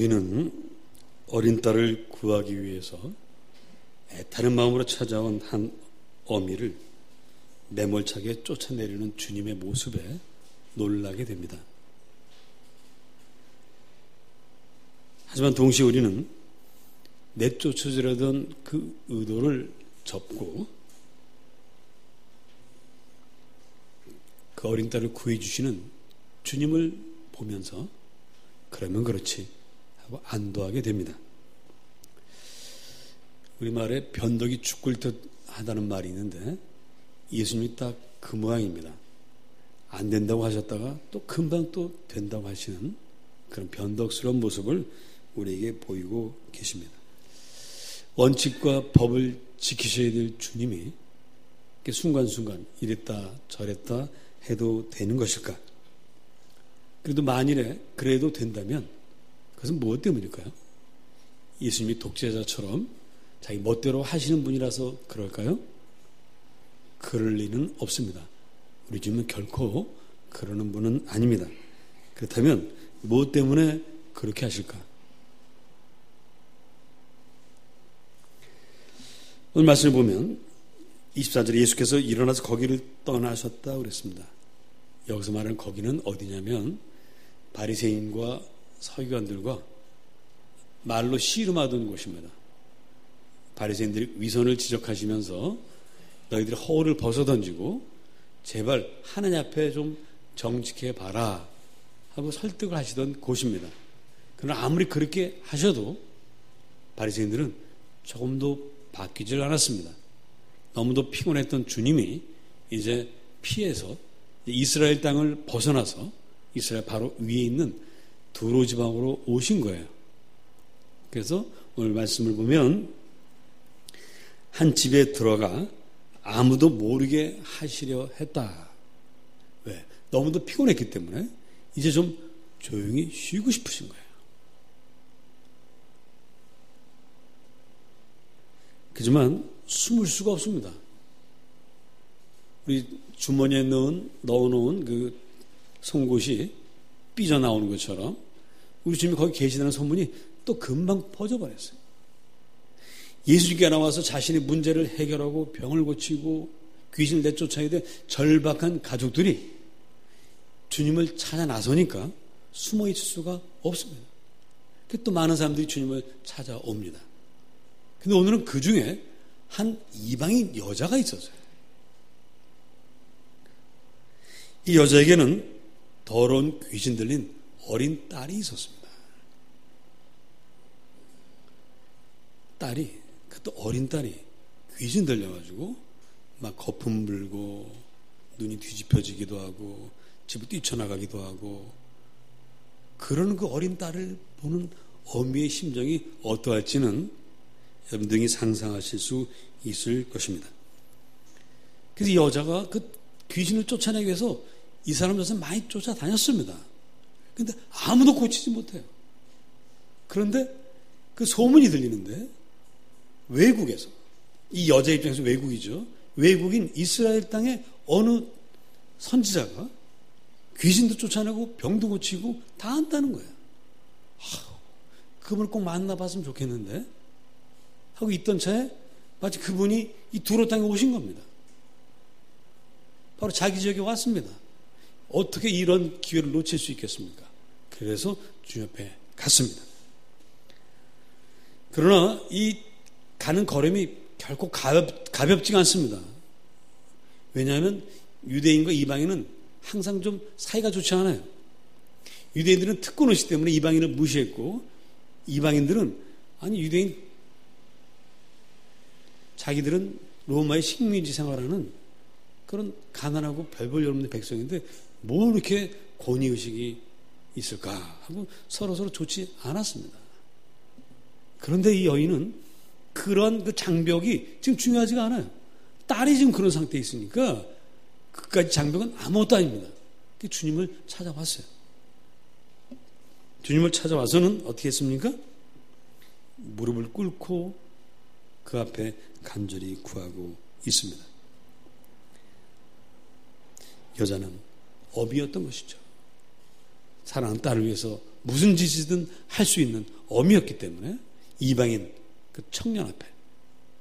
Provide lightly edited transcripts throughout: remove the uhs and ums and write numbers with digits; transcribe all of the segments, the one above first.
여기는 어린 딸을 구하기 위해서 애타는 마음으로 찾아온 한 어미를 매몰차게 쫓아내려는 주님의 모습에 놀라게 됩니다. 하지만 동시에 우리는 내쫓아주려던 그 의도를 접고 그 어린 딸을 구해주시는 주님을 보면서 그러면 그렇지 하고 안도하게 됩니다. 우리말에 변덕이 죽을 듯 하다는 말이 있는데 예수님이 딱 그 모양입니다. 안 된다고 하셨다가 또 금방 또 된다고 하시는 그런 변덕스러운 모습을 우리에게 보이고 계십니다. 원칙과 법을 지키셔야 될 주님이 순간순간 이랬다 저랬다 해도 되는 것일까? 그래도 만일에 그래도 된다면 그것은 무엇 때문일까요? 예수님이 독재자처럼 자기 멋대로 하시는 분이라서 그럴까요? 그럴 리는 없습니다. 우리 주님은 결코 그러는 분은 아닙니다. 그렇다면 무엇 때문에 그렇게 하실까? 오늘 말씀을 보면 24절에 예수께서 일어나서 거기를 떠나셨다 그랬습니다. 여기서 말하는 거기는 어디냐면 바리새인과 서기관들과 말로 씨름하던 곳입니다. 바리새인들이 위선을 지적하시면서 너희들이 허울을 벗어던지고 제발 하나님 앞에 좀 정직해 봐라 하고 설득을 하시던 곳입니다. 그러나 아무리 그렇게 하셔도 바리새인들은 조금도 바뀌질 않았습니다. 너무도 피곤했던 주님이 이제 피해서 이스라엘 땅을 벗어나서 이스라엘 바로 위에 있는 두로 지방으로 오신 거예요. 그래서 오늘 말씀을 보면 한 집에 들어가 아무도 모르게 하시려 했다. 왜? 너무도 피곤했기 때문에 이제 좀 조용히 쉬고 싶으신 거예요. 하지만 숨을 수가 없습니다. 우리 주머니에 넣어놓은 그 송곳이 삐져나오는 것처럼 우리 주님이 거기 계시다는 소문이 또 금방 퍼져버렸어요. 예수님께 나와서 자신의 문제를 해결하고 병을 고치고 귀신을 내쫓아야 될 절박한 가족들이 주님을 찾아 나서니까 숨어 있을 수가 없습니다. 또 많은 사람들이 주님을 찾아옵니다. 근데 오늘은 그 중에 한 이방인 여자가 있었어요. 이 여자에게는 더러운 귀신 들린 어린 딸이 있었습니다. 딸이, 또 어린 딸이 귀신 들려가지고 막 거품 불고 눈이 뒤집혀지기도 하고 집을 뛰쳐나가기도 하고 그러는 그 어린 딸을 보는 어미의 심정이 어떠할지는 여러분들이 상상하실 수 있을 것입니다. 그래서 이 여자가 그 귀신을 쫓아내기 위해서 이 사람 저사 많이 쫓아다녔습니다. 그런데 아무도 고치지 못해요. 그런데 그 소문이 들리는데 외국에서, 이 여자 입장에서 외국이죠. 외국인 이스라엘 땅에 어느 선지자가 귀신도 쫓아내고 병도 고치고 다 한다는 거예요. 그분을 꼭 만나봤으면 좋겠는데 하고 있던 차에 마치 그분이 이 두로 땅에 오신 겁니다. 바로 자기 지역에 왔습니다. 어떻게 이런 기회를 놓칠 수 있겠습니까? 그래서 주님 앞에 갔습니다. 그러나 이 가는 걸음이 결코 가볍지가 않습니다. 왜냐하면 유대인과 이방인은 항상 좀 사이가 좋지 않아요. 유대인들은 특권의식 때문에 이방인을 무시했고 이방인들은 아니 유대인 자기들은 로마의 식민지 생활하는 그런 가난하고 별볼 일 없는 백성인데 뭐 이렇게 권위의식이 있을까 하고 서로 좋지 않았습니다. 그런데 이 여인은 그런 그 장벽이 지금 중요하지가 않아요. 딸이 지금 그런 상태에 있으니까 그까지 장벽은 아무것도 아닙니다. 주님을 찾아왔어요. 주님을 찾아와서는 어떻게 했습니까? 무릎을 꿇고 그 앞에 간절히 구하고 있습니다. 여자는 업이었던 것이죠. 사랑하는 딸을 위해서 무슨 짓이든 할 수 있는 어미였기 때문에 이방인 그 청년 앞에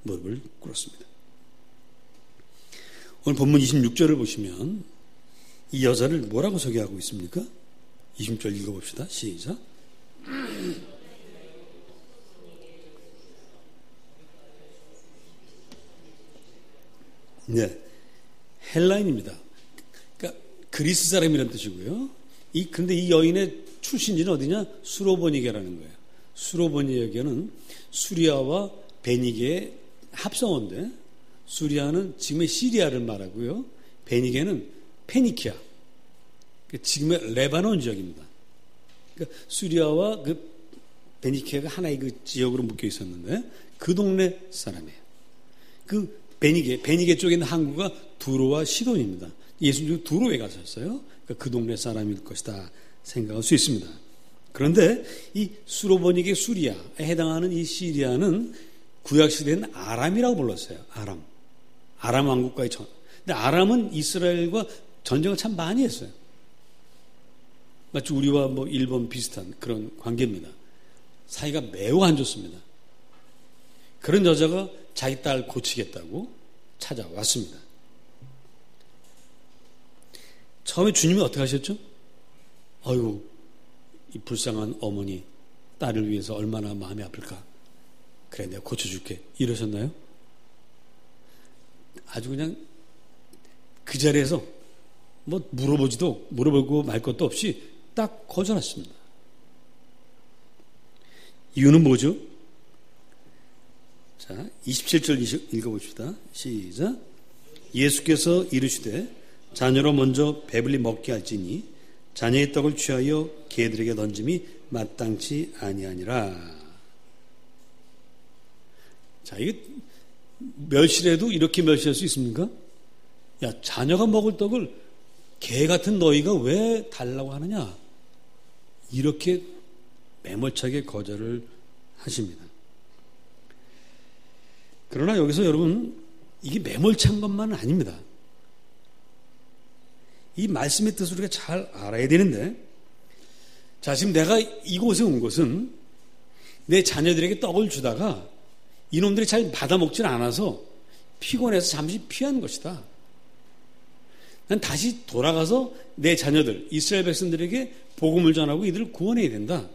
무릎을 꿇었습니다. 오늘 본문 26절을 보시면 이 여자를 뭐라고 소개하고 있습니까? 26절 읽어봅시다. 시작. 네, 헬라인입니다. 그러니까 그리스 사람이라는 뜻이고요. 근데 이 여인의 출신지는 어디냐? 수로보니게라는 거예요. 수로보니게는 수리아와 베니게의 합성어인데, 수리아는 지금의 시리아를 말하고요. 베니게는 페니키아, 지금의 레바논 지역입니다. 그러니까 수리아와 그 베니키아가 하나의 그 지역으로 묶여 있었는데 그 동네 사람이에요. 그 베니게 쪽에 있는 항구가 두로와 시돈입니다. 예수님이 두로에 가셨어요. 그러니까 그 동네 사람일 것이다 생각할 수 있습니다. 그런데 이 수로보니게 수리아에 해당하는 이 시리아는 구약시대에는 아람이라고 불렀어요. 아람 왕국과의 전. 근데 아람은 이스라엘과 전쟁을 참 많이 했어요. 마치 우리와 뭐 일본 비슷한 그런 관계입니다. 사이가 매우 안 좋습니다. 그런 여자가 자기 딸 고치겠다고 찾아왔습니다. 처음에 주님이 어떻게 하셨죠? 아유, 이 불쌍한 어머니 딸을 위해서 얼마나 마음이 아플까. 그래, 내가 고쳐줄게. 이러셨나요? 아주 그냥 그 자리에서 뭐 물어보고 말 것도 없이 딱 거절했습니다. 이유는 뭐죠? 자, 27절 읽어봅시다. 시작. 예수께서 이르시되 자녀로 먼저 배불리 먹게 할지니 자녀의 떡을 취하여 개들에게 던짐이 마땅치 아니하니라. 자, 이게 멸시라도 이렇게 멸시할 수 있습니까? 야, 자녀가 먹을 떡을 개 같은 너희가 왜 달라고 하느냐? 이렇게 매몰차게 거절을 하십니다. 그러나 여기서 여러분, 이게 매몰찬 것만은 아닙니다. 이 말씀의 뜻을 우리가 잘 알아야 되는데, 자, 지금 내가 이곳에 온 것은 내 자녀들에게 떡을 주다가 이놈들이 잘 받아먹질 않아서 피곤해서 잠시 피한 것이다. 난 다시 돌아가서 내 자녀들, 이스라엘 백성들에게 복음을 전하고 이들을 구원해야 된다.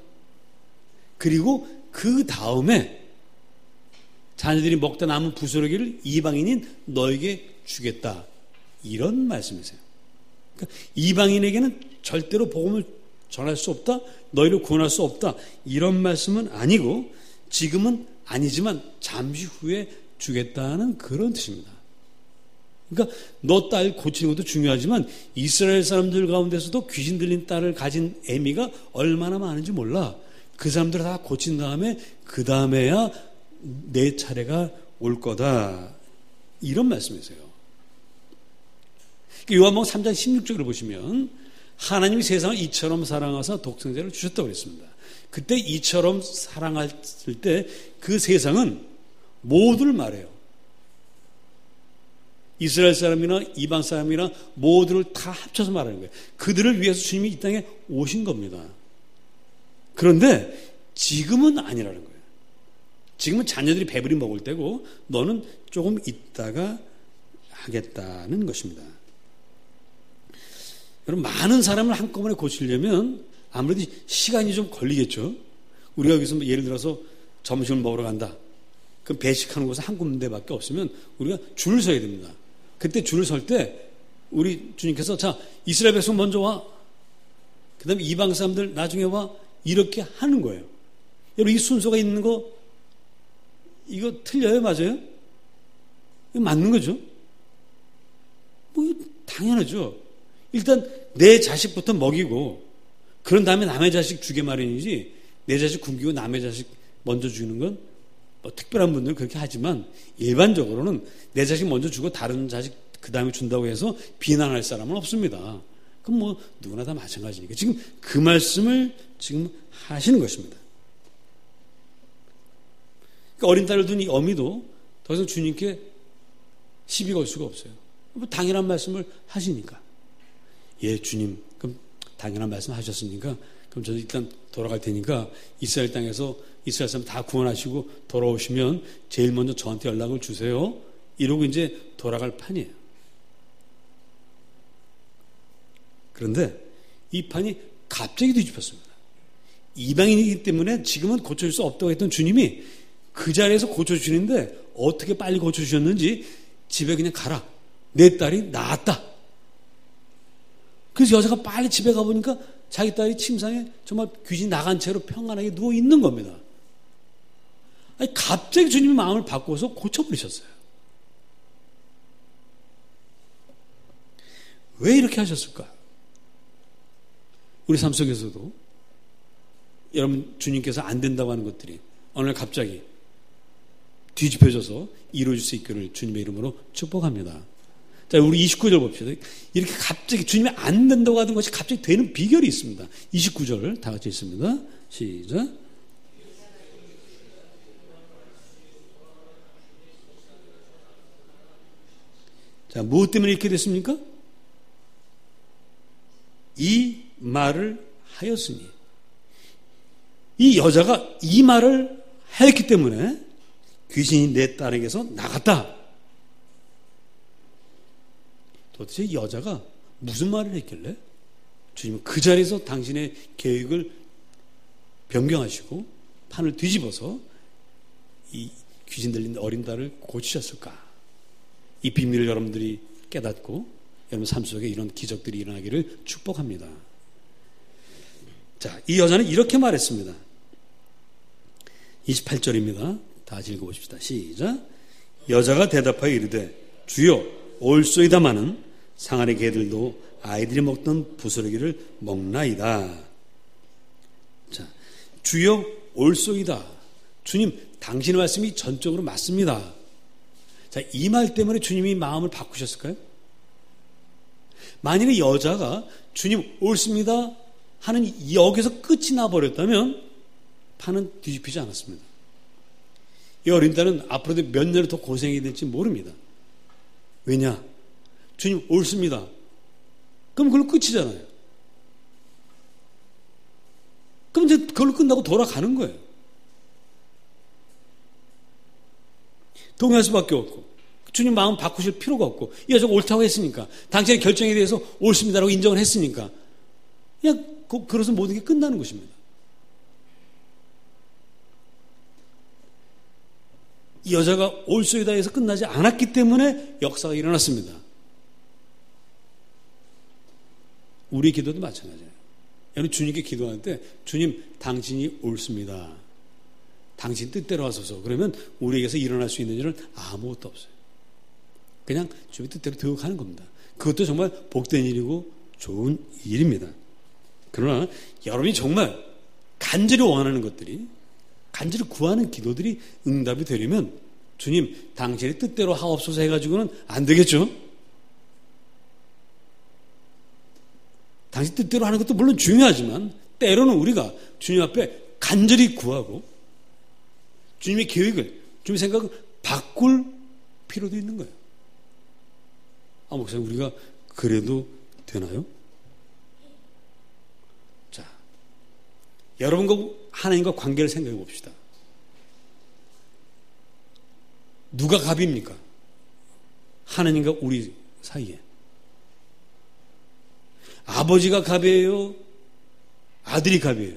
그리고 그 다음에 자녀들이 먹다 남은 부스러기를 이방인인 너에게 주겠다. 이런 말씀이세요. 그러니까 이방인에게는 절대로 복음을 전할 수 없다. 너희를 구원할 수 없다. 이런 말씀은 아니고 지금은 아니지만 잠시 후에 주겠다는 그런 뜻입니다. 그러니까 너 딸 고치는 것도 중요하지만 이스라엘 사람들 가운데서도 귀신 들린 딸을 가진 애미가 얼마나 많은지 몰라. 그 사람들을 다 고친 다음에 그 다음에야 내 차례가 올 거다. 이런 말씀이세요. 요한복음 3장 16절을 보시면 하나님이 세상을 이처럼 사랑하사 독생자를 주셨다고 그랬습니다. 그때 이처럼 사랑했을 때 그 세상은 모두를 말해요. 이스라엘 사람이나 이방 사람이나 모두를 다 합쳐서 말하는 거예요. 그들을 위해서 주님이 이 땅에 오신 겁니다. 그런데 지금은 아니라는 거예요. 지금은 자녀들이 배불리 먹을 때고 너는 조금 있다가 하겠다는 것입니다. 여러분, 많은 사람을 한꺼번에 고치려면 아무래도 시간이 좀 걸리겠죠. 우리가 여기서 예를 들어서 점심을 먹으러 간다. 그럼 배식하는 곳은 한 군데밖에 없으면 우리가 줄을 서야 됩니다. 그때 줄을 설 때 우리 주님께서 자, 이스라엘 백성 먼저 와. 그 다음에 이방 사람들 나중에 와. 이렇게 하는 거예요. 여러분, 이 순서가 있는 거 이거 틀려요? 맞아요? 이거 맞는 거죠? 뭐 당연하죠. 일단 내 자식부터 먹이고 그런 다음에 남의 자식 주게 마련이지 내 자식 굶기고 남의 자식 먼저 주는 건 뭐 특별한 분들은 그렇게 하지만 일반적으로는 내 자식 먼저 주고 다른 자식 그 다음에 준다고 해서 비난할 사람은 없습니다. 그럼 뭐 누구나 다 마찬가지니까 지금 그 말씀을 지금 하시는 것입니다. 그러니까 어린 딸을 둔 이 어미도 더 이상 주님께 시비 걸 수가 없어요. 뭐 당연한 말씀을 하시니까. 예, 주님, 그럼 당연한 말씀 하셨으니까 그럼 저는 일단 돌아갈 테니까 이스라엘 땅에서 이스라엘 사람 다 구원하시고 돌아오시면 제일 먼저 저한테 연락을 주세요. 이러고 이제 돌아갈 판이에요. 그런데 이 판이 갑자기 뒤집혔습니다. 이방인이기 때문에 지금은 고쳐줄 수 없다고 했던 주님이 그 자리에서 고쳐주시는데 어떻게 빨리 고쳐주셨는지 집에 그냥 가라. 내 딸이 나았다. 그래서 여자가 빨리 집에 가보니까 자기 딸이 침상에 정말 귀신 나간 채로 평안하게 누워 있는 겁니다. 아니, 갑자기 주님이 마음을 바꿔서 고쳐버리셨어요. 왜 이렇게 하셨을까? 우리 삶 속에서도 여러분 주님께서 안 된다고 하는 것들이 어느 날 갑자기 뒤집혀져서 이루어질 수 있기를 주님의 이름으로 축복합니다. 자, 우리 29절 봅시다. 이렇게 갑자기 주님이 안 된다고 하는 것이 갑자기 되는 비결이 있습니다. 29절 다 같이 있습니다. 시작. 자, 무엇 때문에 이렇게 됐습니까? 이 말을 하였으니. 이 여자가 이 말을 하였기 때문에 귀신이 내 딸에게서 나갔다. 도대체 이 여자가 무슨 말을 했길래 주님은 그 자리에서 당신의 계획을 변경하시고 판을 뒤집어서 이 귀신 들린 어린 딸을 고치셨을까? 이 비밀을 여러분들이 깨닫고 여러분 삶 속에 이런 기적들이 일어나기를 축복합니다. 자, 이 여자는 이렇게 말했습니다. 28절입니다. 다 같이 읽어보십시다. 시작. 여자가 대답하여 이르되 주여 올소이다마는 상하의 개들도 아이들이 먹던 부스러기를 먹나이다. 자, 주여 올소이다. 주님, 당신의 말씀이 전적으로 맞습니다. 자, 이 말 때문에 주님이 마음을 바꾸셨을까요? 만일에 여자가 주님 옳습니다 하는 여기서 끝이 나버렸다면 판은 뒤집히지 않았습니다. 이 어린 딸은 앞으로도 몇 년을 더 고생이 될지 모릅니다. 왜냐? 주님 옳습니다. 그럼 그걸로 끝이잖아요. 그럼 이제 그걸로 끝나고 돌아가는 거예요. 동의할 수밖에 없고 주님 마음 바꾸실 필요가 없고 이 여자가 옳다고 했으니까 당신의 결정에 대해서 옳습니다라고 인정을 했으니까 그냥 그것은 모든 게 끝나는 것입니다. 이 여자가 옳소이다 해서 끝나지 않았기 때문에 역사가 일어났습니다. 우리 기도도 마찬가지예요. 여러분 주님께 기도할 때 주님 당신이 옳습니다. 당신 뜻대로 하소서. 그러면 우리에게서 일어날 수 있는 일은 아무것도 없어요. 그냥 주님의 뜻대로 되어 가는 겁니다. 그것도 정말 복된 일이고 좋은 일입니다. 그러나 여러분이 정말 간절히 원하는 것들이 간절히 구하는 기도들이 응답이 되려면 주님 당신의 뜻대로 하옵소서 해가지고는 안 되겠죠. 당신 뜻대로 하는 것도 물론 중요하지만 때로는 우리가 주님 앞에 간절히 구하고 주님의 계획을 주님의 생각을 바꿀 필요도 있는 거예요. 목사님 우리가 그래도 되나요? 자, 여러분과 하나님과 관계를 생각해 봅시다. 누가 갑입니까? 하나님과 우리 사이에. 아버지가 갑이에요? 아들이 갑이에요?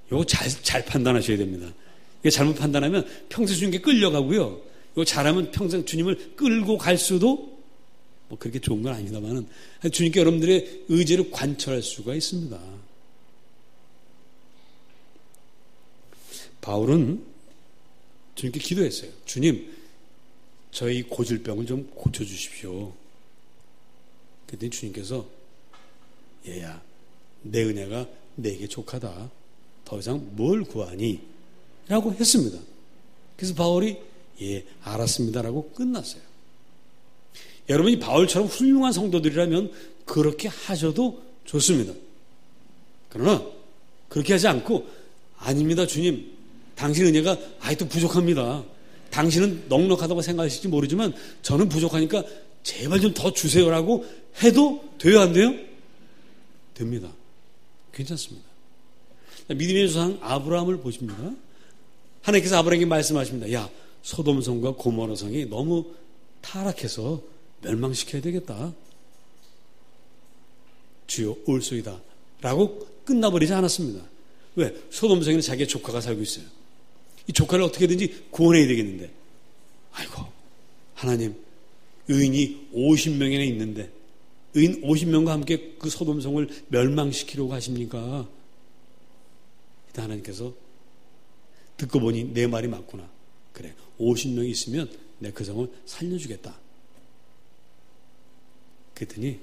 이거 잘 판단하셔야 됩니다. 이거 잘못 판단하면 평생 주님께 끌려가고요. 이거 잘하면 평생 주님을 끌고 갈 수도 뭐 그렇게 좋은 건 아닙니다만은 주님께 여러분들의 의지를 관철할 수가 있습니다. 바울은 주님께 기도했어요. 주님, 저희 고질병을 좀 고쳐주십시오. 그랬더니 주님께서 얘야, 내 은혜가 내게 족하다. 더 이상 뭘 구하니? 라고 했습니다. 그래서 바울이 예, 알았습니다라고 끝났어요. 여러분이 바울처럼 훌륭한 성도들이라면 그렇게 하셔도 좋습니다. 그러나 그렇게 하지 않고 아닙니다 주님, 당신 은혜가 아직도 부족합니다. 당신은 넉넉하다고 생각하실지 모르지만 저는 부족하니까 제발 좀 더 주세요라고 해도 돼요 안 돼요? 됩니다. 괜찮습니다. 믿음의 조상 아브라함을 보십니다. 하나님께서 아브라함에게 말씀하십니다. 야, 소돔성과 고모라성이 너무 타락해서 멸망시켜야 되겠다. 주여 올소이다 라고 끝나버리지 않았습니다. 왜? 소돔성에는 자기의 조카가 살고 있어요. 이 조카를 어떻게든지 구원해야 되겠는데, 아이고 하나님, 의인이 50명이나 있는데 의인 50명과 함께 그 소돔성을 멸망시키려고 하십니까? 일단 하나님께서 듣고 보니 내 말이 맞구나. 그래, 50명이 있으면 내 그 성을 살려주겠다. 그랬더니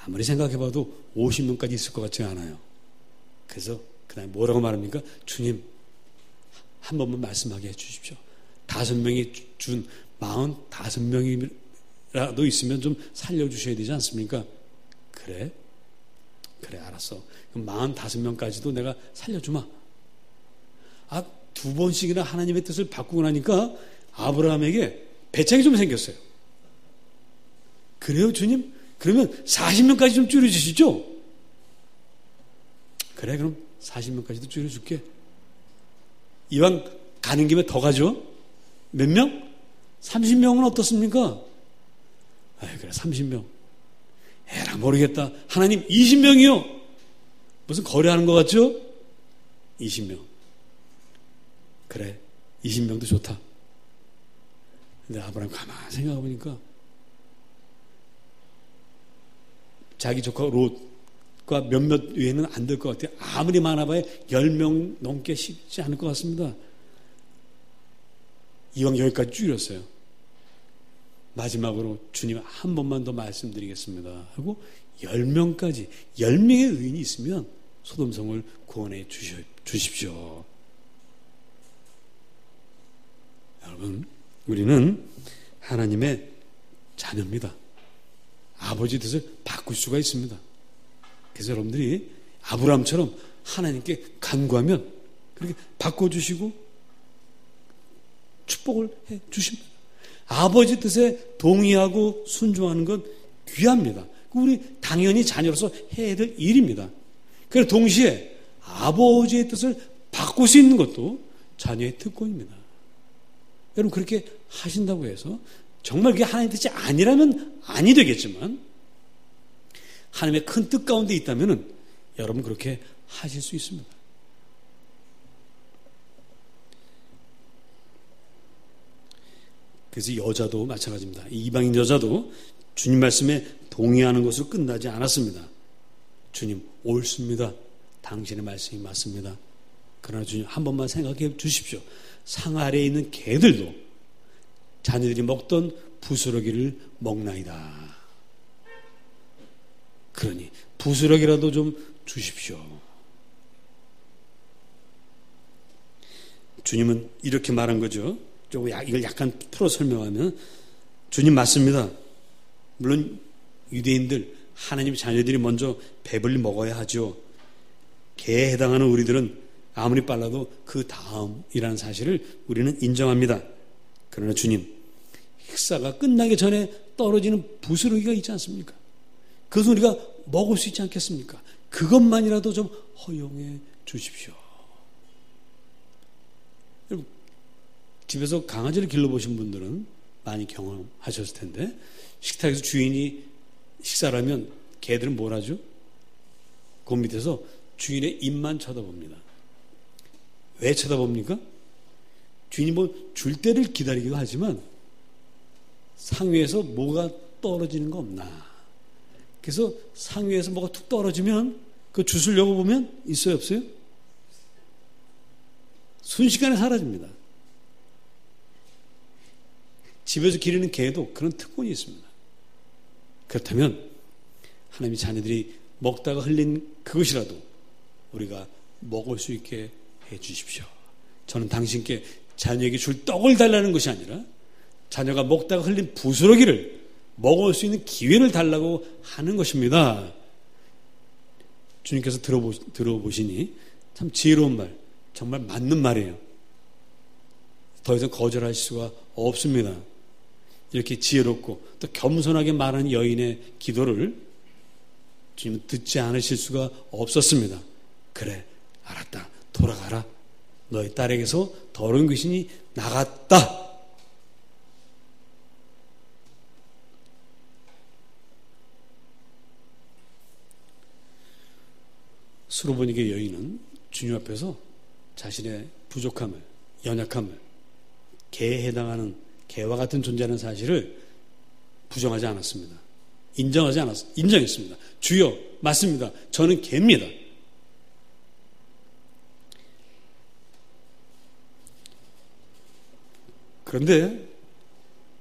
아무리 생각해봐도 50명까지 있을 것 같지 않아요. 그래서 그 다음에 뭐라고 말합니까? 주님, 한 번만 말씀하게 해주십시오. 5명이 준 45명이라도 있으면 좀 살려주셔야 되지 않습니까? 그래 알았어. 그럼 45명까지도 내가 살려주마. 두 번씩이나 하나님의 뜻을 바꾸고 나니까 아브라함에게 배짱이 좀 생겼어요. 그래요, 주님? 그러면 40명까지 좀 줄여주시죠? 그래, 그럼 40명까지도 줄여줄게. 이왕 가는 김에 더 가죠? 몇 명? 30명은 어떻습니까? 그래, 30명. 에라, 모르겠다. 하나님, 20명이요? 무슨 거래하는 것 같죠? 20명. 그래, 20명도 좋다. 근데 아브라함 가만히 생각해보니까 자기 조카 롯과 몇몇 외에는 안 될 것 같아요. 아무리 많아봐야 10명 넘게 쉽지 않을 것 같습니다. 이왕 여기까지 줄였어요. 마지막으로 주님 한 번만 더 말씀드리겠습니다 하고 10명까지, 10명의 의인이 있으면 소돔성을 구원해 주십시오. 여러분, 우리는 하나님의 자녀입니다. 아버지 뜻을 바꿀 수가 있습니다. 그래서 여러분들이 아브라함처럼 하나님께 간구하면 그렇게 바꿔주시고 축복을 해 주십니다. 아버지 뜻에 동의하고 순종하는 건 귀합니다. 우리 당연히 자녀로서 해야 될 일입니다. 그리고 동시에 아버지의 뜻을 바꿀 수 있는 것도 자녀의 특권입니다. 여러분, 그렇게 하신다고 해서 정말 그게 하나님의 뜻이 아니라면 아니 되겠지만 하나님의 큰 뜻 가운데 있다면 여러분 그렇게 하실 수 있습니다. 그래서 여자도 마찬가지입니다. 이방인 여자도 주님 말씀에 동의하는 것으로 끝나지 않았습니다. 주님, 옳습니다. 당신의 말씀이 맞습니다. 그러나 주님, 한 번만 생각해 주십시오. 상 아래에 있는 개들도 자녀들이 먹던 부스러기를 먹나이다. 그러니 부스러기라도 좀 주십시오. 주님은 이렇게 말한 거죠. 이걸 약간 풀어 설명하면, 주님 맞습니다. 물론 유대인들, 하나님 자녀들이 먼저 배불리 먹어야 하죠. 개에 해당하는 우리들은 아무리 빨라도 그 다음이라는 사실을 우리는 인정합니다. 그러나 주님, 식사가 끝나기 전에 떨어지는 부스러기가 있지 않습니까? 그것은 우리가 먹을 수 있지 않겠습니까? 그것만이라도 좀 허용해 주십시오. 여러분, 집에서 강아지를 길러보신 분들은 많이 경험하셨을 텐데, 식탁에서 주인이 식사를 하면 개들은 뭘 하죠? 그 밑에서 주인의 입만 쳐다봅니다. 왜 쳐다봅니까? 주인이 뭐 줄 때를 기다리기도 하지만 상위에서 뭐가 떨어지는 거 없나. 그래서 상위에서 뭐가 툭 떨어지면 그 주스려고 보면 있어요, 없어요? 순식간에 사라집니다. 집에서 기르는 개도 그런 특권이 있습니다. 그렇다면 하나님의 자녀들이 먹다가 흘린 그것이라도 우리가 먹을 수 있게 해 주십시오. 저는 당신께 자녀에게 줄 떡을 달라는 것이 아니라 자녀가 먹다가 흘린 부스러기를 먹을 수 있는 기회를 달라고 하는 것입니다. 주님께서 들어보시니 참 지혜로운 말, 정말 맞는 말이에요. 더 이상 거절할 수가 없습니다. 이렇게 지혜롭고 또 겸손하게 말하는 여인의 기도를 주님은 듣지 않으실 수가 없었습니다. 그래, 알았다. 돌아가라. 너희 딸에게서 더러운 귀신이 나갔다. 수로보니게 여인은 주님 앞에서 자신의 부족함을, 연약함을, 개에 해당하는 개와 같은 존재라는 사실을 부정하지 않았습니다. 인정했습니다. 주여, 맞습니다. 저는 개입니다. 그런데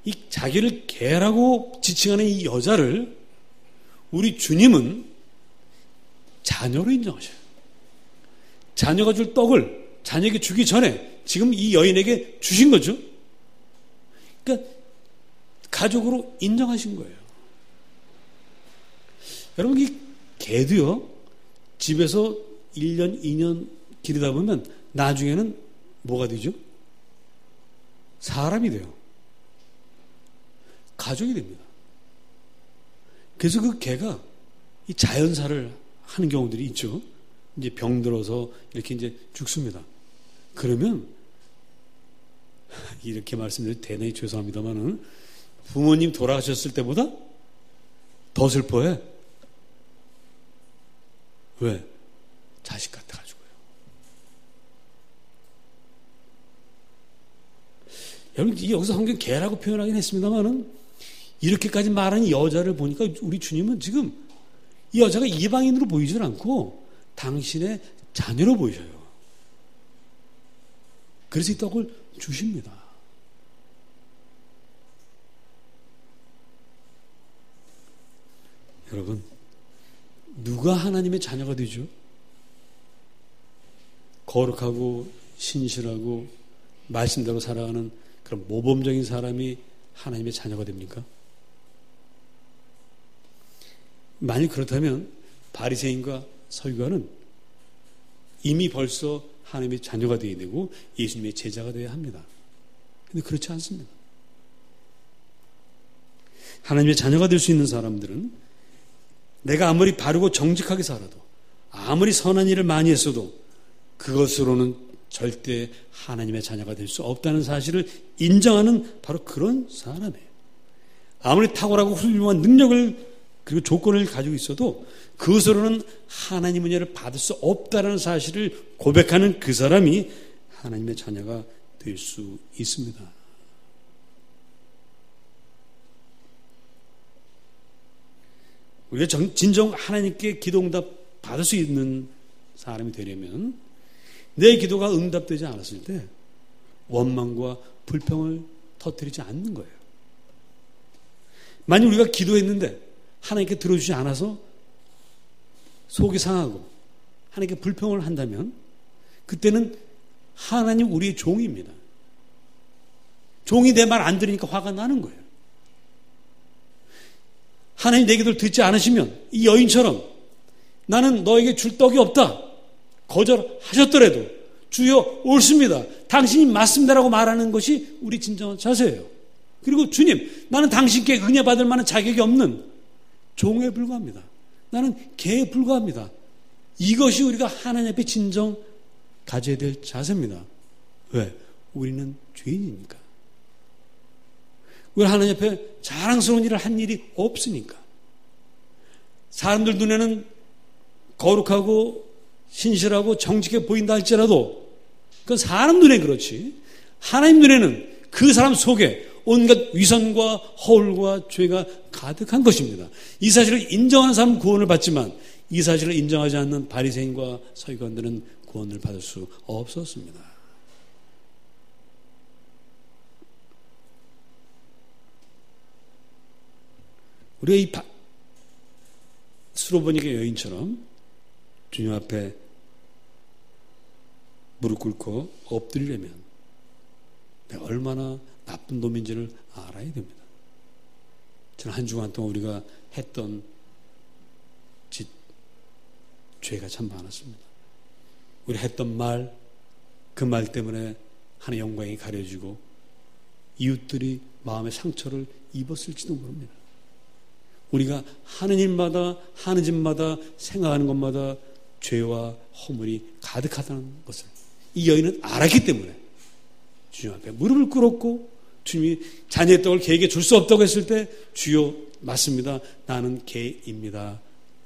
이 자기를 개라고 지칭하는 이 여자를 우리 주님은 자녀로 인정하셔요. 자녀가 줄 떡을 자녀에게 주기 전에 지금 이 여인에게 주신 거죠. 그러니까 가족으로 인정하신 거예요. 여러분, 이 개도요, 집에서 1년, 2년 기르다 보면 나중에는 뭐가 되죠? 사람이 돼요. 가족이 됩니다. 그래서 그 개가 이 자연사를 하는 경우들이 있죠. 이제 병들어서 이렇게 이제 죽습니다. 그러면 이렇게 말씀드려도 대단히 죄송합니다만은 부모님 돌아가셨을 때보다 더 슬퍼해. 왜? 자식 같아가지고요. 여러분, 여기서 성경 개라고 표현하긴 했습니다만은 이렇게까지 말하는 여자를 보니까 우리 주님은 지금 이 여자가 이방인으로 보이질 않고 당신의 자녀로 보이셔요. 그래서 이 떡을 주십니다. 여러분, 누가 하나님의 자녀가 되죠? 거룩하고 신실하고 말씀대로 살아가는 그런 모범적인 사람이 하나님의 자녀가 됩니까? 만일 그렇다면 바리새인과 서기관은 이미 벌써 하나님의 자녀가 되어야 되고 예수님의 제자가 되어야 합니다. 그런데 그렇지 않습니다. 하나님의 자녀가 될 수 있는 사람들은 내가 아무리 바르고 정직하게 살아도, 아무리 선한 일을 많이 했어도 그것으로는 절대 하나님의 자녀가 될 수 없다는 사실을 인정하는 바로 그런 사람이에요. 아무리 탁월하고 훌륭한 능력을 그리고 조건을 가지고 있어도 그것으로는 하나님 은혜를 받을 수 없다는 사실을 고백하는 그 사람이 하나님의 자녀가 될 수 있습니다. 우리가 진정 하나님께 기도응답 받을 수 있는 사람이 되려면 내 기도가 응답되지 않았을 때 원망과 불평을 터뜨리지 않는 거예요. 만약 우리가 기도했는데 하나님께 들어주지 않아서 속이 상하고 하나님께 불평을 한다면 그때는 하나님 우리의 종입니다. 종이 내 말 안 들으니까 화가 나는 거예요. 하나님 내 기도를 듣지 않으시면 이 여인처럼 나는 너에게 줄 떡이 없다 거절하셨더라도 주여 옳습니다. 당신이 맞습니다라고 말하는 것이 우리 진정한 자세예요. 그리고 주님, 나는 당신께 은혜 받을 만한 자격이 없는 종에 불과합니다. 나는 개에 불과합니다. 이것이 우리가 하나님 앞에 진정 가져야 될 자세입니다. 왜? 우리는 죄인이니까. 우리 하나님 앞에 자랑스러운 일을 한 일이 없으니까. 사람들 눈에는 거룩하고 신실하고 정직해 보인다 할지라도 그건 사람 눈에 그렇지 하나님 눈에는 그 사람 속에 온갖 위선과 허울과 죄가 가득한 것입니다. 이 사실을 인정하는 사람은 구원을 받지만 이 사실을 인정하지 않는 바리새인과 서기관들은 구원을 받을 수 없었습니다. 우리가 이 수로보니게 여인처럼 주님 앞에 무릎 꿇고 엎드리려면 내가 얼마나 나쁜 놈인지를 알아야 됩니다. 저는 한 주간 동안 우리가 했던 죄가 참 많았습니다. 우리 했던 말, 그 말 때문에 하나님의 영광이 가려지고 이웃들이 마음의 상처를 입었을지도 모릅니다. 우리가 하는 일마다, 하는 짓마다, 생각하는 것마다 죄와 허물이 가득하다는 것을 이 여인은 알았기 때문에 주님 앞에 무릎을 꿇었고, 주님이 자녀의 떡을 개에게 줄 수 없다고 했을 때 주여 맞습니다, 나는 개입니다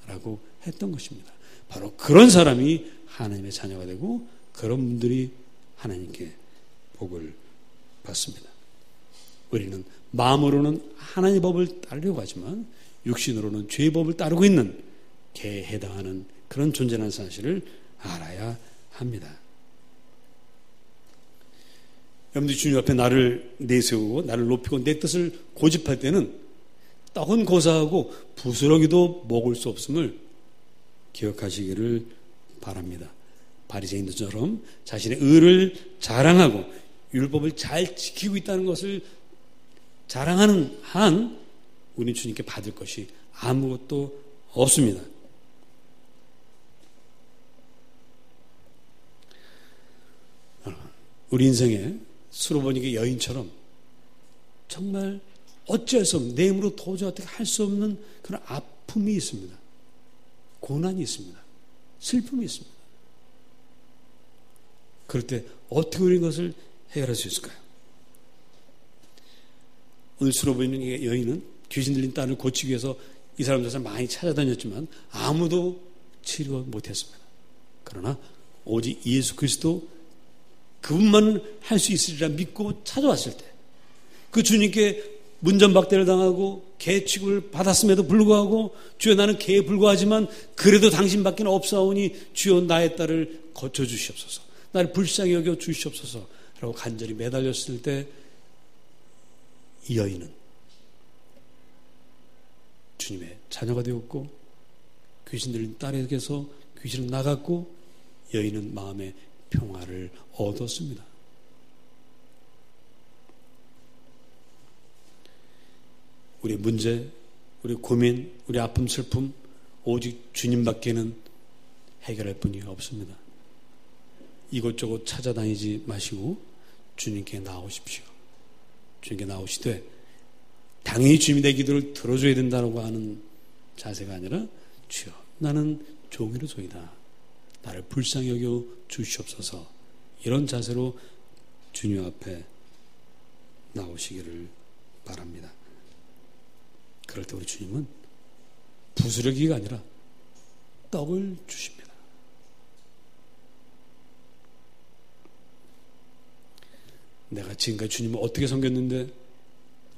라고 했던 것입니다. 바로 그런 사람이 하나님의 자녀가 되고 그런 분들이 하나님께 복을 받습니다. 우리는 마음으로는 하나님의 법을 따르려고 하지만 육신으로는 죄의 법을 따르고 있는 개에 해당하는 그런 존재라는 사실을 알아야 합니다. 여러분들이 주님 앞에 나를 내세우고 나를 높이고 내 뜻을 고집할 때는 떡은 고사하고 부스러기도 먹을 수 없음을 기억하시기를 바랍니다. 바리새인들처럼 자신의 의를 자랑하고 율법을 잘 지키고 있다는 것을 자랑하는 한 우리는 주님께 받을 것이 아무것도 없습니다. 우리 인생에 수로보니게 여인처럼 정말 어쩔 수 없는, 내 힘으로 도저히 어떻게 할 수 없는 그런 아픔이 있습니다. 고난이 있습니다. 슬픔이 있습니다. 그럴 때 어떻게 우리 것을 해결할 수 있을까요? 오늘 수로보니 여인은 귀신 들린 딸을 고치기 위해서 이 사람 저 사람 많이 찾아다녔지만 아무도 치료 못했습니다. 그러나 오직 예수 그리스도 그분만 할 수 있으리라 믿고 찾아왔을 때 그 주님께 문전박대를 당하고 개 취급을 받았음에도 불구하고 주여 나는 개에 불과하지만 그래도 당신밖에 없사오니 주여 나의 딸을 거쳐주시옵소서, 나를 불쌍히 여겨 주시옵소서 라고 간절히 매달렸을 때 이 여인은 주님의 자녀가 되었고 귀신 들린 딸에게서 귀신은 나갔고 여인은 마음의 평화를 얻었습니다. 우리의 문제, 우리의 고민, 우리의 아픔, 슬픔 오직 주님밖에는 해결할 분이 없습니다. 이곳저곳 찾아다니지 마시고 주님께 나오십시오. 주님께 나오시되 당연히 주님이 내 기도를 들어줘야 된다고 하는 자세가 아니라 주여 나는 종이로소이다, 나를 불쌍히 여겨 주시옵소서, 이런 자세로 주님 앞에 나오시기를 바랍니다. 그럴 때 우리 주님은 부스러기가 아니라 떡을 주십니다. 내가 지금까지 주님을 어떻게 섬겼는데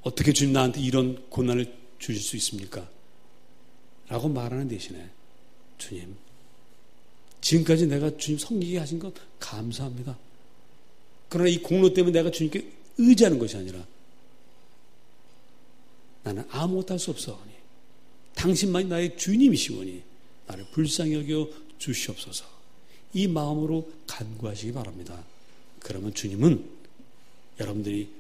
어떻게 주님 나한테 이런 고난을 주실 수 있습니까? 라고 말하는 대신에 주님 지금까지 내가 주님 섬기게 하신 것 감사합니다. 그러나 이 공로 때문에 내가 주님께 의지하는 것이 아니라 나는 아무것도 할 수 없사오니 당신만이 나의 주님이시오니 나를 불쌍히 여겨 주시옵소서, 이 마음으로 간구하시기 바랍니다. 그러면 주님은 여러분들이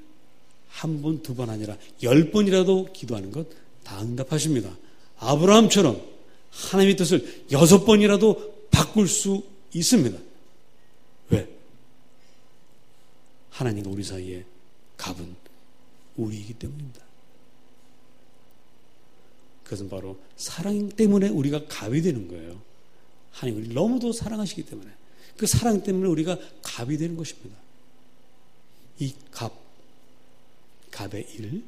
한 번, 두 번 아니라 10번이라도 기도하는 것 다 응답하십니다. 아브라함처럼 하나님의 뜻을 6번이라도 바꿀 수 있습니다. 왜? 하나님과 우리 사이에 갑은 우리이기 때문입니다. 그것은 바로 사랑 때문에 우리가 갑이 되는 거예요. 하나님 우리를 너무도 사랑하시기 때문에 그 사랑 때문에 우리가 갑이 되는 것입니다. 이 갑의 일,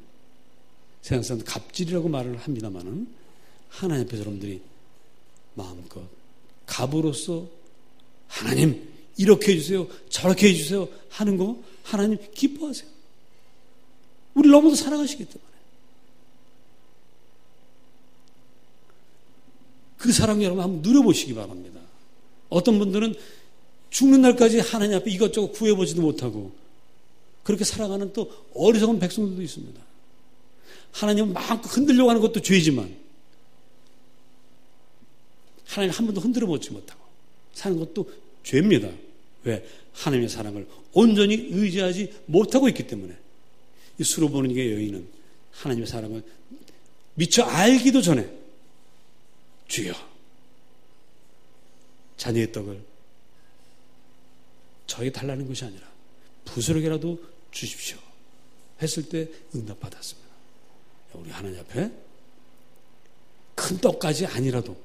세상 사람은 갑질이라고 말을 합니다만은 하나님 앞에서 여러분들이 마음껏 갑으로서 하나님 이렇게 해주세요, 저렇게 해주세요 하는 거 하나님 기뻐하세요. 우리를 너무도 사랑하시기 때문에 그 사랑 여러분 한번 누려보시기 바랍니다. 어떤 분들은 죽는 날까지 하나님 앞에 이것저것 구해보지도 못하고 그렇게 살아가는 또 어리석은 백성들도 있습니다. 하나님은 마음껏 흔들려고 하는 것도 죄지만 하나님 한 번도 흔들어 보지 못하고 사는 것도 죄입니다. 왜? 하나님의 사랑을 온전히 의지하지 못하고 있기 때문에. 이 수로보니게 여인은 하나님의 사랑을 미처 알기도 전에 주여 자녀의 떡을 저에게 달라는 것이 아니라 부스러기라도 주십시오 했을 때 응답받았습니다. 우리 하나님 앞에 큰 떡까지 아니라도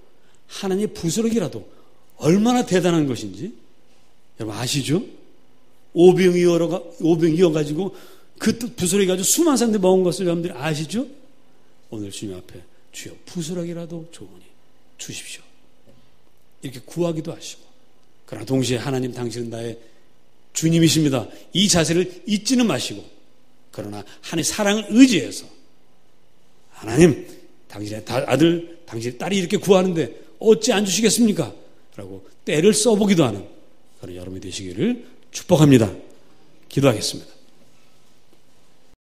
하나님의 부스러기라도 얼마나 대단한 것인지 여러분 아시죠? 오병 이어가지고 그 부스러기 가지고 수많은 사람들이 먹은 것을 여러분들이 아시죠? 오늘 주님 앞에 주여 부스러기라도 좋으니 주십시오. 이렇게 구하기도 하시고, 그러나 동시에 하나님 당신은 나의 주님이십니다. 이 자세를 잊지는 마시고, 그러나 하나님의 사랑을 의지해서 하나님 당신의 아들 당신의 딸이 이렇게 구하는데 어찌 안 주시겠습니까? 라고 때를 써보기도 하는 그런 여러분이 되시기를 축복합니다. 기도하겠습니다.